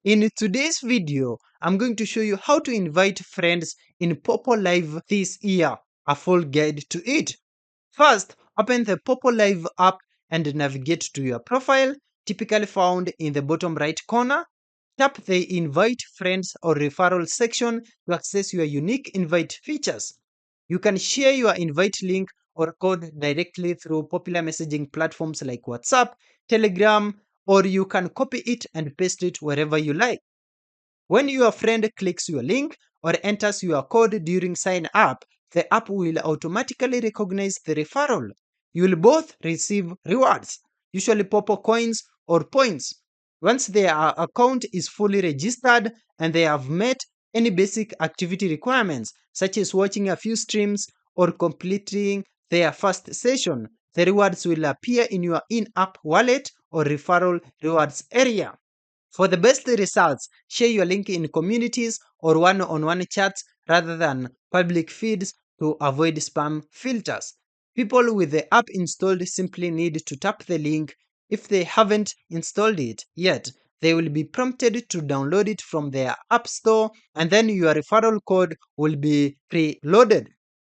In today's video, I'm going to show you how to invite friends in Poppo Live this year, a full guide to it. First, open the Poppo Live app and navigate to your profile, typically found in the bottom right corner. Tap the Invite Friends or Referral section to access your unique invite features. You can share your invite link or code directly through popular messaging platforms like WhatsApp, Telegram, or you can copy it and paste it wherever you like. When your friend clicks your link or enters your code during sign up, the app will automatically recognize the referral. You will both receive rewards, usually Poppo coins or points. Once their account is fully registered and they have met any basic activity requirements, such as watching a few streams or completing their first session, the rewards will appear in your in app wallet or referral rewards area. For the best results, share your link in communities or one-on-one chats rather than public feeds to avoid spam filters. People with the app installed simply need to tap the link. If they haven't installed it yet, they will be prompted to download it from their app store and then your referral code will be pre-loaded.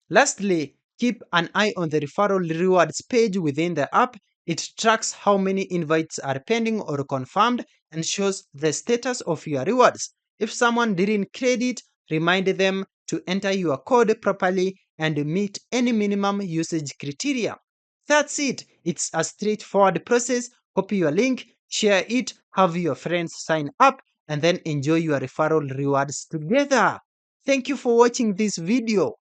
Lastly, keep an eye on the referral rewards page within the app. It tracks how many invites are pending or confirmed and shows the status of your rewards. If someone didn't credit, remind them to enter your code properly and meet any minimum usage criteria. That's it. It's a straightforward process. Copy your link, share it, have your friends sign up, and then enjoy your referral rewards together. Thank you for watching this video.